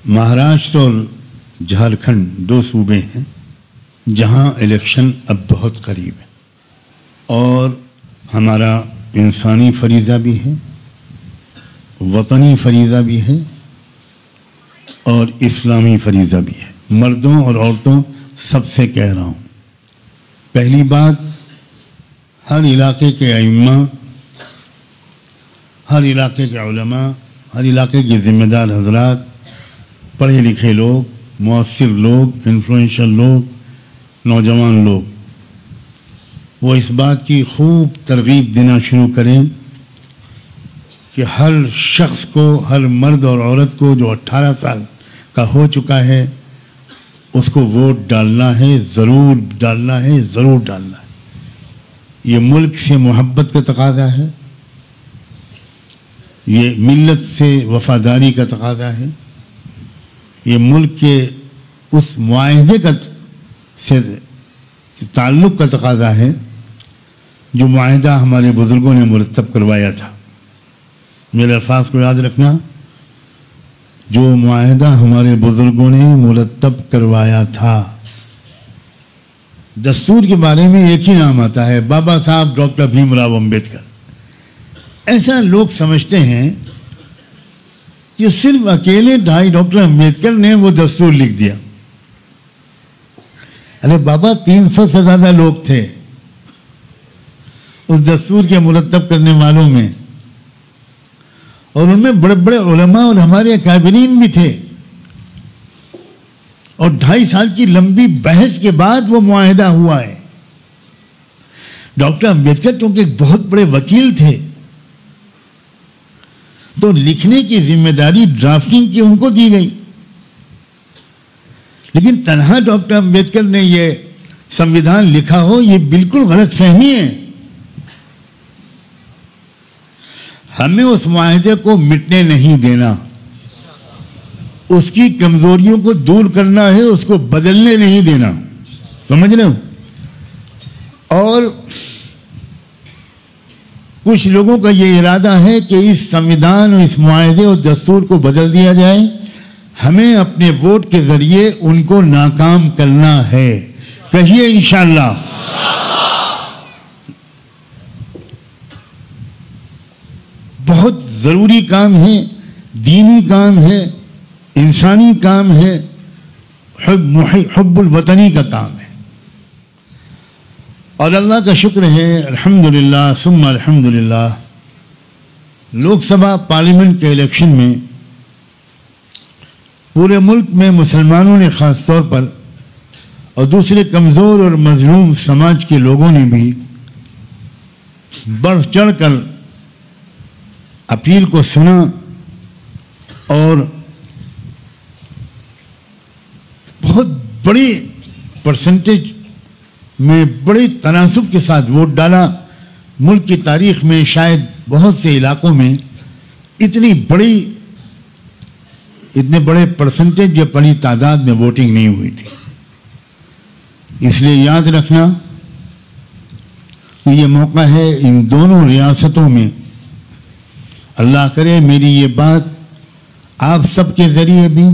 महाराष्ट्र और झारखंड दो सूबे हैं जहां इलेक्शन अब बहुत करीब है और हमारा इंसानी फरीज़ा भी है, वतनी फरीज़ा भी है और इस्लामी फरीज़ा भी है। मर्दों और औरतों सबसे कह रहा हूँ, पहली बात, हर इलाके के अइम्मा, हर इलाके के उलमा, हर इलाके के ज़िम्मेदार हजरात, पढ़े लिखे लोग, मुअस्सिर लोग, इन्फ्लुएंशियल लोग, नौजवान लोग, वो इस बात की खूब तरगीब देना शुरू करें कि हर शख्स को, हर मर्द और औरत को जो 18 साल का हो चुका है उसको वोट डालना है, ज़रूर डालना है, ज़रूर डालना है। ये मुल्क से मोहब्बत का तकाज़ा है, ये मिल्लत से वफादारी का तकाज़ा है, ये मुल्क के उस मुआहदे का से ताल्लुक़ का तकाज़ा है जो मुआहदा हमारे बुज़ुर्गों ने मुरतब करवाया था। मेरे अल्फाज को याद रखना, जो मुआहदा हमारे बुज़ुर्गों ने मुरतब करवाया था। दस्तूर के बारे में एक ही नाम आता है, बाबा साहब डॉक्टर भीमराव अम्बेडकर। ऐसा लोग समझते हैं कि सिर्फ अकेले डॉक्टर अम्बेडकर ने वो दस्तूर लिख दिया। अरे बाबा, 300 से ज़्यादा लोग थे उस दस्तूर के मुरतब करने वालों में, और उनमें बड़े बड़े उलमा और हमारे अकाबिरीन भी थे, और 2.5 साल की लंबी बहस के बाद वो मुआहदा हुआ है। डॉक्टर अम्बेडकर चूंकि बहुत बड़े वकील थे तो लिखने की जिम्मेदारी ड्राफ्टिंग की उनको दी गई, लेकिन तन्हा डॉक्टर अम्बेडकर ने ये संविधान लिखा हो, ये बिल्कुल गलत फहमी है। हमें उस मुआहदे को मिटने नहीं देना, उसकी कमजोरियों को दूर करना है, उसको बदलने नहीं देना, समझ रहे हो। और कुछ लोगों का ये इरादा है कि इस संविधान और इस मुआहदे और दस्तूर को बदल दिया जाए। हमें अपने वोट के जरिए उनको नाकाम करना है। कहिए इंशाअल्लाह। बहुत जरूरी काम है, दीनी काम है, इंसानी काम है, हुब्बुल वतनी का काम है। और अल्लाह का शुक्र है, अल्हम्दुलिल्लाह सुम्मा अल्हम्दुलिल्लाह, लोकसभा पार्लियामेंट के इलेक्शन में पूरे मुल्क में मुसलमानों ने ख़ास तौर पर और दूसरे कमज़ोर और मजलूम समाज के लोगों ने भी बढ़ चढ़ कर अपील को सुना और बहुत बड़ी परसेंटेज में बड़ी तनासुब के साथ वोट डाला। मुल्क की तारीख में शायद बहुत से इलाकों में इतने बड़े परसेंटेज या बड़ी तादाद में वोटिंग नहीं हुई थी। इसलिए याद रखना कि ये मौका है इन दोनों रियासतों में, अल्लाह करे मेरी ये बात आप सबके ज़रिए भी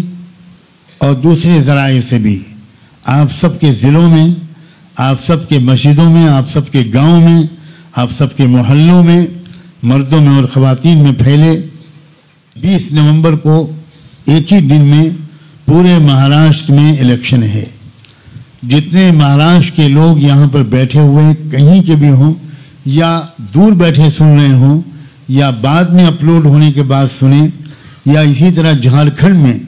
और दूसरे ज़राए से भी आप सबके ज़िलों में, आप सबके मस्जिदों में, आप सबके गाँव में, आप सबके मोहल्लों में, मर्दों में और ख़वातीन में फैले। 20 नवंबर को एक ही दिन में पूरे महाराष्ट्र में इलेक्शन है। जितने महाराष्ट्र के लोग यहाँ पर बैठे हुए कहीं के भी हों या दूर बैठे सुन रहे हों या बाद में अपलोड होने के बाद सुने, या इसी तरह झारखंड में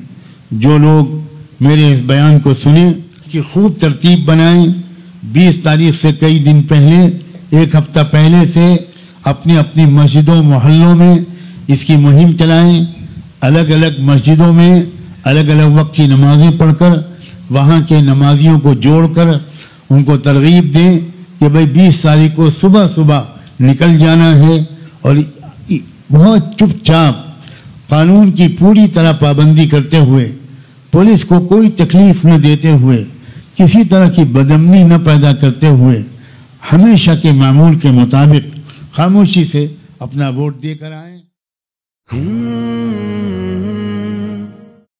जो लोग मेरे इस बयान को सुने कि खूब तरतीब बनाएं। 20 तारीख से कई दिन पहले, एक हफ्ता पहले से अपनी अपनी मस्जिदों मोहल्लों में इसकी मुहिम चलाएं। अलग अलग मस्जिदों में अलग अलग वक्त की नमाज़ें पढ़कर वहाँ के नमाजियों को जोड़कर उनको तरगीब दें कि भाई 20 तारीख को सुबह सुबह निकल जाना है, और बहुत चुपचाप कानून की पूरी तरह पाबंदी करते हुए, पुलिस को कोई तकलीफ न देते हुए, किसी तरह की बदअमनी न पैदा करते हुए, हमेशा के मामूल के मुताबिक खामोशी से अपना वोट देकर आएं।